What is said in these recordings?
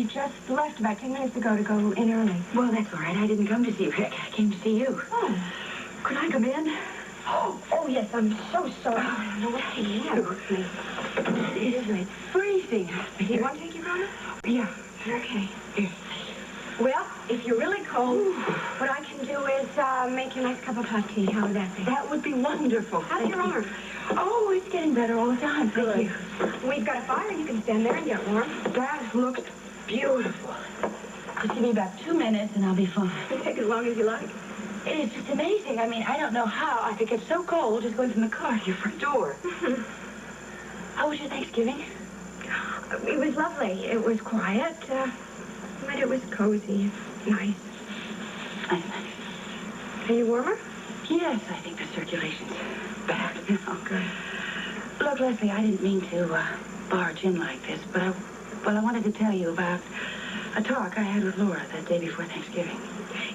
He just left about 10 minutes ago to go in early. Well, that's all right. I didn't come to see Rick. I came to see you. Oh. Could I come in? Oh, yes, I'm so sorry. I don't know what's the matter with me. It's freezing. Do you want to take your brother? Yeah. Okay. Here. Well, if you're really cold, what I can do is make you a nice cup of hot tea. How would that be? That would be wonderful. How's your arm? Oh, it's getting better all the time. Thank you. We've got a fire. You can stand there and get warm. That looks beautiful. Just give me about 2 minutes and I'll be fine. Take as long as you like. It's just amazing. I mean, I don't know how I could get so cold just going from the car to your front door. How was your Thanksgiving? It was lovely. It was quiet, but it was cozy. Nice. Nice. Are you warmer? Yes, I think the circulation's back now. Good. Look, Lesley, I didn't mean to barge in like this, but I wanted to tell you about a talk I had with Laura that day before Thanksgiving.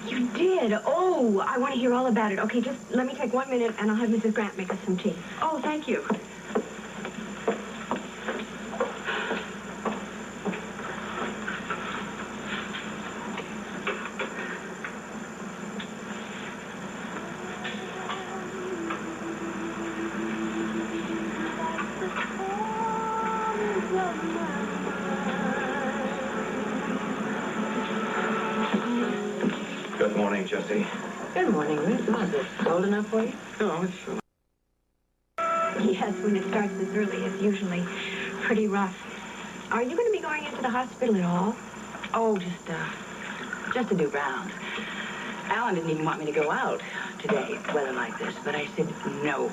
You did? Oh, I want to hear all about it. Okay, just let me take 1 minute, and I'll have Mrs. Grant make us some tea. Oh, thank you. Good morning, Jessie. Good morning, Ruth. Was it cold enough for you? No, it's... Yes, when it starts this early, it's usually pretty rough. Are you going to be going into the hospital at all? Oh, just to do rounds. Alan didn't even want me to go out today, weather like this, but I said no.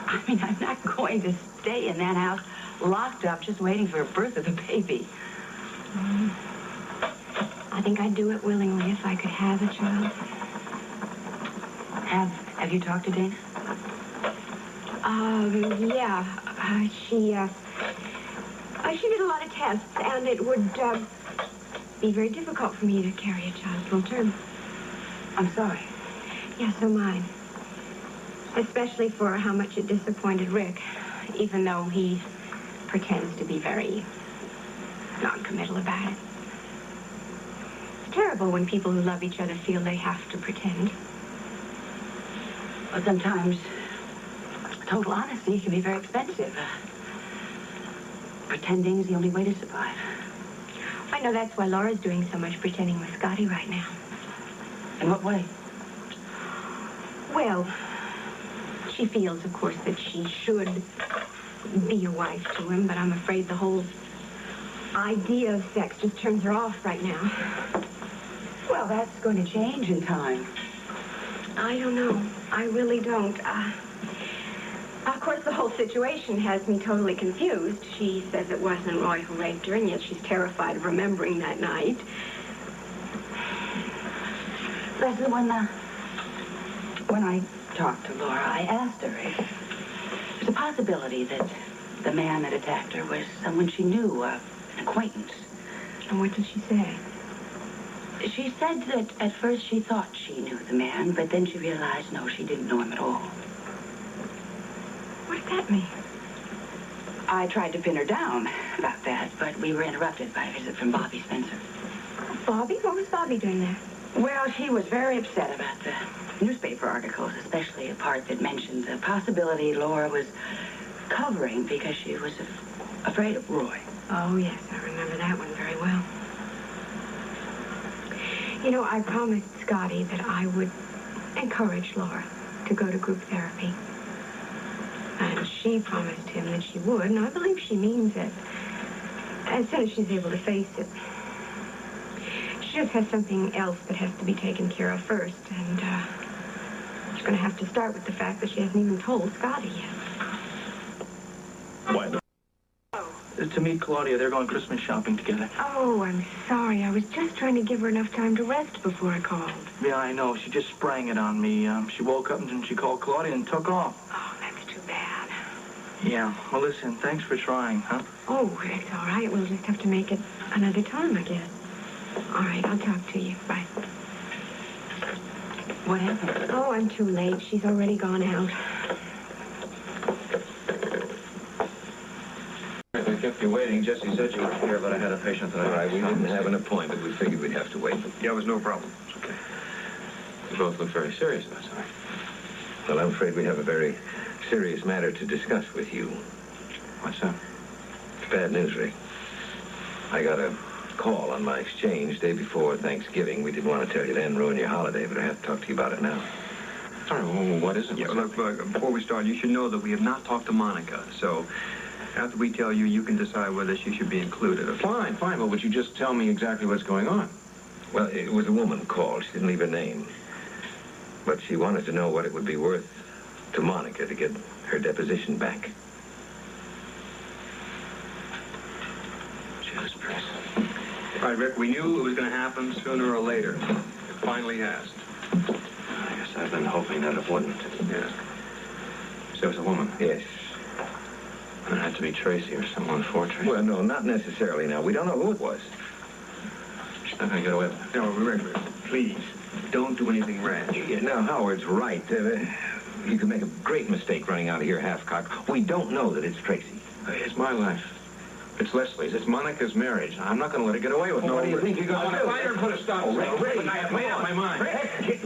I mean, I'm not going to stay in that house locked up just waiting for a birth of the baby. I think I'd do it willingly if I could have a child. Have you talked to Dana? Yeah. She did a lot of tests, and it would be very difficult for me to carry a child full term. I'm sorry. Yeah, so mine. Especially for how much it disappointed Rick, even though he pretends to be very non-committal about it. It's terrible when people who love each other feel they have to pretend. Well, sometimes total honesty can be very expensive. Pretending is the only way to survive. I know that's why Laura's doing so much pretending with Scotty right now. In what way? Well, she feels, of course, that she should be a wife to him, but I'm afraid the whole idea of sex just turns her off right now. Well, that's going to change in time. I don't know. I really don't. Of course, the whole situation has me totally confused. She says it wasn't Roy who raped her, and yet she's terrified of remembering that night. Leslie, when I talked to Laura, I asked her if there's a possibility that the man that attacked her was someone she knew, an acquaintance. And what did she say? She said that at first she thought she knew the man, but then she realized, no, she didn't know him at all. What does that mean? I tried to pin her down about that, but we were interrupted by a visit from Bobby Spencer. Bobby? What was Bobby doing there? Well, she was very upset about the newspaper articles, especially a part that mentioned the possibility Laura was covering because she was afraid of Roy. Oh, yes, I remember that one very well. You know, I promised Scotty that I would encourage Laura to go to group therapy. And she promised him that she would, and I believe she means it. As soon as she's able to face it. She just has something else that has to be taken care of first, and she's going to have to start with the fact that she hasn't even told Scotty yet. What? To meet Claudia. They're going Christmas shopping together. Oh, I'm sorry. I was just trying to give her enough time to rest before I called. Yeah, I know. She just sprang it on me. She woke up and then she called Claudia and took off. Oh, that's too bad. Yeah. Well, listen, thanks for trying, huh? Oh, it's all right. We'll just have to make it another time, I guess. All right, I'll talk to you. Bye. What happened? Oh, I'm too late. She's already gone out. I get the you waiting. Jesse said you were here, but I had a patient that I... All right, we didn't have an appointment. We figured we'd have to wait. Yeah, it was no problem. It's okay. You both look very serious about something. Well, I'm afraid we have a very serious matter to discuss with you. What's that? It's bad news, Rick. I got a call on my exchange day before Thanksgiving. We didn't want to tell you then, ruin your holiday, but I have to talk to you about it now. All right, well, what is it? Yeah, look, before we start, you should know that we have not talked to Monica. So after we tell you, you can decide whether she should be included. Okay? Fine, but would you just tell me exactly what's going on? Well, it was a woman called. She didn't leave her name. But she wanted to know what it would be worth to Monica to get her deposition back. Jesus Christ. All right, Rick, we knew it was going to happen sooner or later. It finally has. I guess I've been hoping that it wouldn't. Yes. So it's a woman. Yes. It had to be Tracy or someone for Tracy. Well, no, not necessarily now. We don't know who it was. She's not going to get away with it. No, Rick, please, don't do anything rash. Yeah, now, Howard's right. You could make a great mistake running out of here half-cocked. We don't know that it's Tracy. It's my life. It's Lesley's. It's Monica's marriage. I'm not going to let her get away with it. What do you think you're going to do? Fire and put a stop to it. Rick, I have made up my mind. Rick.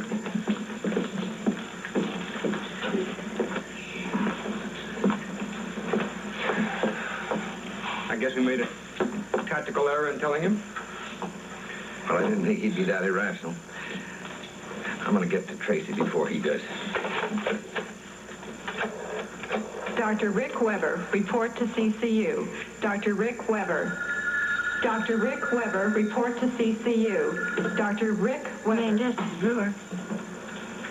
I guess we made a tactical error in telling him. Well, I didn't think he'd be that irrational. I'm going to get to Tracy before he does. Dr. Rick Weber, report to CCU. Dr. Rick Weber. Dr. Rick Weber, report to CCU. Dr. Rick Weber. Man, Justice Brewer.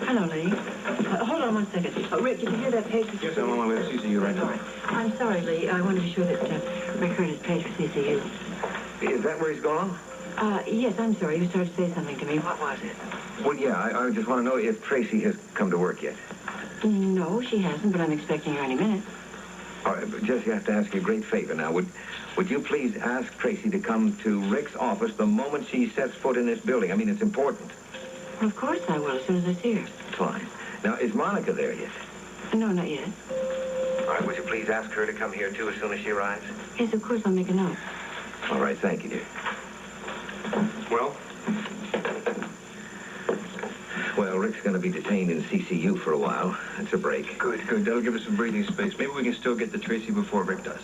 Hello, Lee. Hold on 1 second. Rick, did you hear that page? Yes, I'm on my way to CCU right now. I'm sorry, Lee. I want to be sure that Rick heard his page for CCU. Is that where he's gone? Yes, I'm sorry. You started to say something to me. What was it? Well, yeah, I just want to know if Tracy has come to work yet. No, she hasn't, but I'm expecting her any minute. All right, but Jesse, I have to ask you a great favor now. Would you please ask Tracy to come to Rick's office the moment she sets foot in this building? I mean, it's important. Well, of course I will, as soon as I see her. Fine. Now, is Monica there yet? No, not yet. All right, would you please ask her to come here, too, as soon as she arrives? Yes, of course, I'll make a note. All right, thank you, dear. Well? Well, Rick's going to be detained in CCU for a while. It's a break. Good. That'll give us some breathing space. Maybe we can still get to Tracy before Rick does.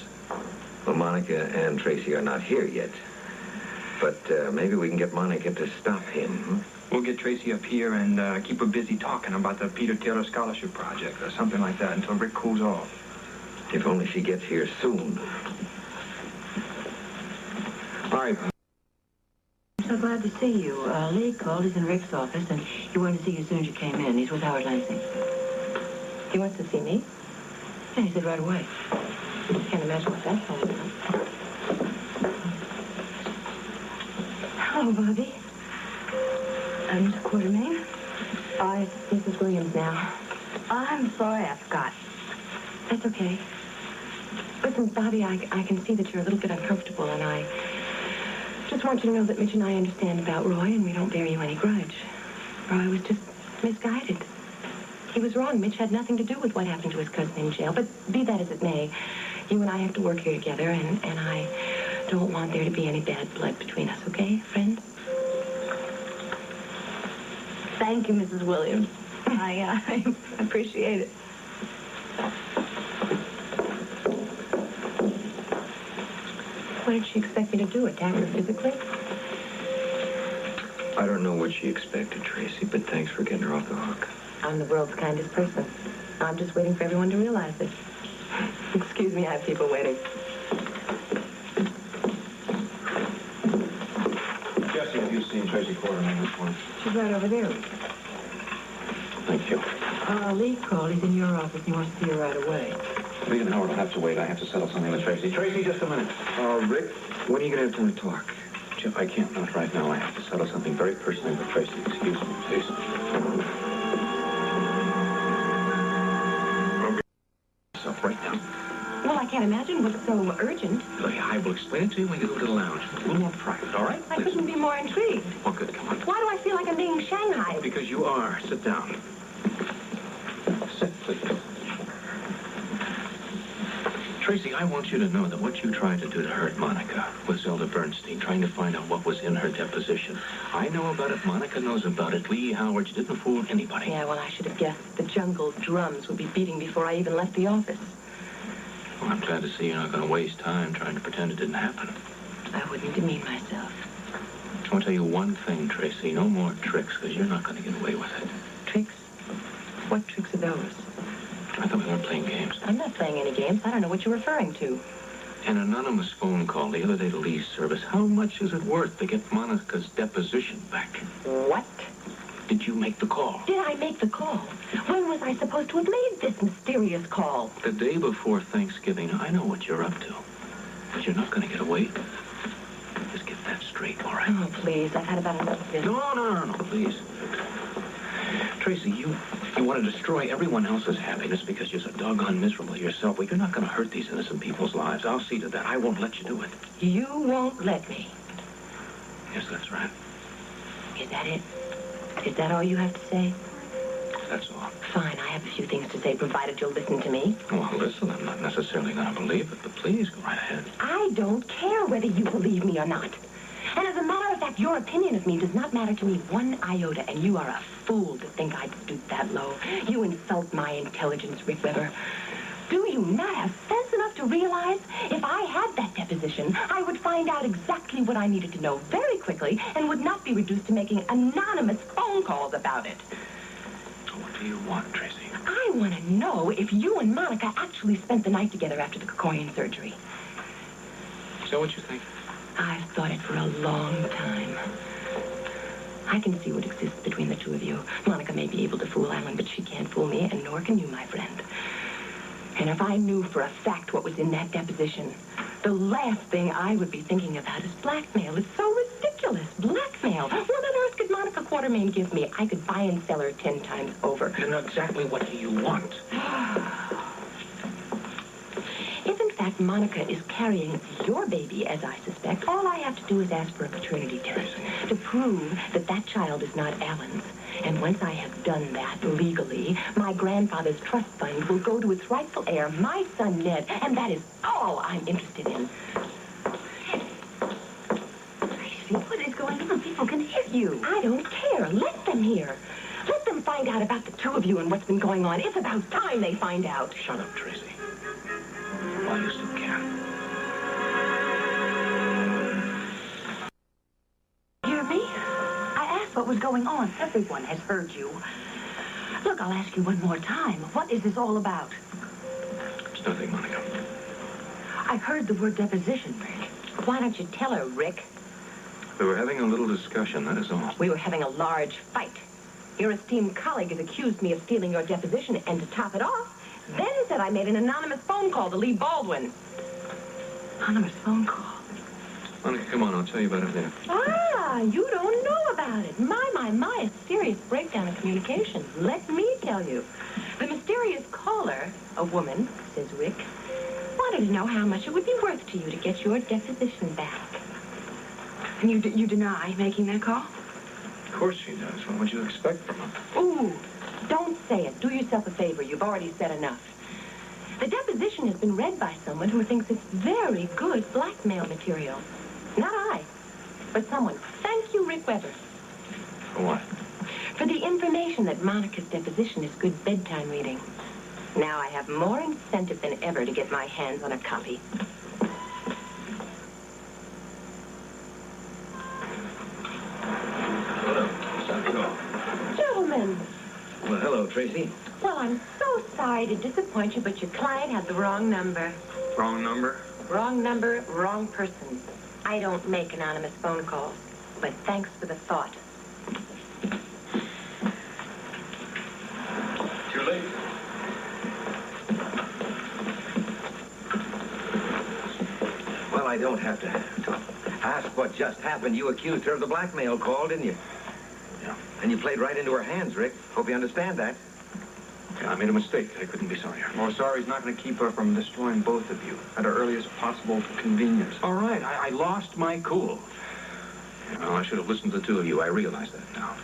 Well, Monica and Tracy are not here yet. But maybe we can get Monica to stop him. We'll get Tracy up here and keep her busy talking about the Peter Taylor Scholarship Project or something like that until Rick cools off. If only she gets here soon. All right. I'm so glad to see you. Lee called. He's in Rick's office, and he wanted to see you as soon as you came in. He's with Howard Lansing. He wants to see me? Yeah, he said right away. Can't imagine what that's all about. Hello, Bobby. Mr. Quartermain. It's Mrs. Williams now. I'm sorry I forgot. That's okay. Listen, Bobby, I can see that you're a little bit uncomfortable, and I just want you to know that Mitch and I understand about Roy, and we don't bear you any grudge. Roy was just misguided. He was wrong. Mitch had nothing to do with what happened to his cousin in jail. But be that as it may, you and I have to work here together, and I don't want there to be any bad blood between us, okay, friend? Thank you, Mrs. Williams. I appreciate it. What did she expect me to do, attack her physically? I don't know what she expected, Tracy, but thanks for getting her off the hook. I'm the world's kindest person. I'm just waiting for everyone to realize it. Excuse me, I have people waiting. Jesse, have you seen Tracy Quartermain this morning? She's right over there. Thank you. Lee called. He's in your office. He wants to see you right away. Lee and Howard will have to wait. I have to settle something with Tracy. Tracy, just a minute. Rick, when are you going to have time to talk? Jeff, I can't not right now. I have to settle something very personal with Tracy. Excuse me, please. Yourself right now. Well, I can't imagine what's so urgent. I will explain it to you when we get over to the lounge. A little more private, all right? I couldn't be more intrigued. Well, good, come on. Why do I feel like I'm being shanghaied? Because you are. Sit down. Sit, please. Tracy, I want you to know that what you tried to do to hurt Monica with Zelda Bernstein, trying to find out what was in her deposition. I know about it. Monica knows about it. Lee Howard, you didn't fool anybody. Yeah, well, I should have guessed the jungle drums would be beating before I even left the office. Well, I'm glad to see you're not going to waste time trying to pretend it didn't happen. I wouldn't demean myself. I want to tell you one thing, Tracy. No more tricks, because you're not going to get away with it. Tricks? What tricks are those? I thought we weren't playing games. I'm not playing any games. I don't know what you're referring to. An anonymous phone call the other day to Lee's service. How much is it worth to get Monica's deposition back? What? Did you make the call? Did I make the call? When was I supposed to have made this mysterious call? The day before Thanksgiving. I know what you're up to. But you're not going to get away. Just get that straight, all right? Oh, please. I've had about enough of this. No, please. Tracy, you want to destroy everyone else's happiness because you're so doggone miserable yourself. Well, you're not going to hurt these innocent people's lives. I'll see to that. I won't let you do it. You won't let me. Yes, that's right. Is that it? Is that all you have to say? That's all. Fine, I have a few things to say, provided you'll listen to me. Well, listen, I'm not necessarily going to believe it, but please go right ahead. I don't care whether you believe me or not. And as a matter of fact, your opinion of me does not matter to me one iota, and you are a fool to think I'd stoop that low. You insult my intelligence, Rick Weber. Do you not have sense enough to realize if I had that deposition, I would find out exactly what I needed to know very quickly and would not be reduced to making anonymous phone calls about it? What do you want, Tracy? I want to know if you and Monica actually spent the night together after the Kerkorian surgery. Is that what you think? I've thought it for a long time. I can see what exists between the two of you. Monica may be able to fool Alan, but she can't fool me, and nor can you, my friend. And if I knew for a fact what was in that deposition, the last thing I would be thinking about is blackmail. It's so ridiculous. Blackmail. What on earth could Monica Quartermain give me? I could buy and sell her 10 times over. You know exactly what do you want. If, in fact, Monica is carrying your baby, as I suspect, all I have to do is ask for a paternity test to prove that that child is not Alan's. And once I have done that legally, my grandfather's trust fund will go to its rightful heir, my son Ned, and that is all I'm interested in. Tracy, what is going on? People can hear you. I don't care. Let them hear. Let them find out about the two of you and what's been going on. It's about time they find out. Shut up, Tracy. While you still can. Hear me? I asked what was going on. Everyone has heard you. Look, I'll ask you one more time. What is this all about? It's nothing, Monica. I heard the word deposition, Rick. Why don't you tell her, Rick? We were having a little discussion, that is all. We were having a large fight. Your esteemed colleague has accused me of stealing your deposition, and to top it off, then said I made an anonymous phone call to Lee Baldwin. Anonymous phone call? Monica, come on, I'll tell you about it later. Ah, you don't know about it. My, a serious breakdown in communication. Let me tell you. The mysterious caller, a woman, says Rick, wanted to know how much it would be worth to you to get your deposition back. And you deny making that call? Of course she does. What would you expect from her? Ooh, don't say it. Do yourself a favor. You've already said enough. The deposition has been read by someone who thinks it's very good blackmail material. Not I, but someone. Thank you, Rick Weber. For what? For the information that Monica's deposition is good bedtime reading. Now I have more incentive than ever to get my hands on a copy. Gentlemen. Well, hello, Tracy. Well, I'm so sorry to disappoint you, but your client had the wrong number. Wrong number? Wrong number, wrong person. I don't make anonymous phone calls, but thanks for the thought. Too late. Well, I don't have to ask what just happened. You accused her of the blackmail call, didn't you? Yeah. And you played right into her hands, Rick. Hope you understand that. Yeah, I made a mistake. I couldn't be sorrier. Well, sorry's not going to keep her from destroying both of you at her earliest possible convenience. All right, I lost my cool. Well, I should have listened to the two of you. I realize that now.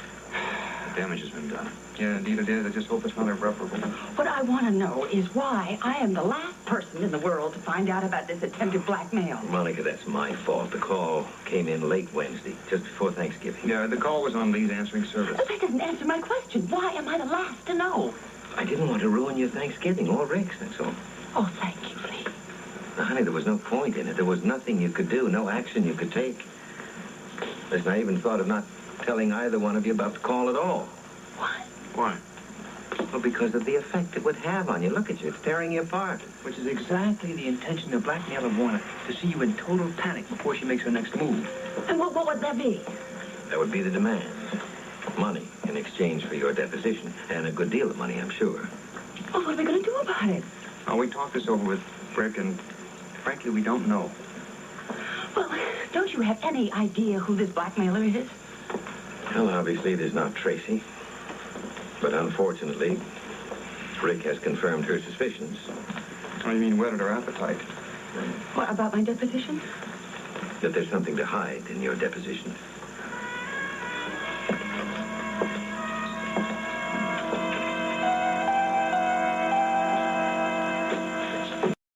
Damage has been done. Yeah, indeed it is. I just hope it's not irreparable. What I want to know is why I am the last person in the world to find out about this attempted blackmail. Monica, that's my fault. The call came in late Wednesday, just before Thanksgiving. Yeah, the call was on Lee's answering service. But that doesn't answer my question. Why am I the last to know? I didn't want to ruin your Thanksgiving or Rick's, that's all. Oh, thank you, Lee. Now, honey, there was no point in it. There was nothing you could do, no action you could take. Listen, I even thought of not telling either one of you about the call at all. What? Why? Well, because of the effect it would have on you. Look at you, it's tearing you apart. Which is exactly the intention of blackmail of Warner, to see you in total panic before she makes her next move. And what would that be? That would be the demand. Money in exchange for your deposition, and a good deal of money, I'm sure. Well, what are we going to do about it? Oh, we talked this over with Rick, and frankly, we don't know. Well, don't you have any idea who this blackmailer is? Well, obviously, there's not Tracy. But unfortunately, Rick has confirmed her suspicions. Oh, you mean whetted her appetite? What, about my deposition? That there's something to hide in your deposition.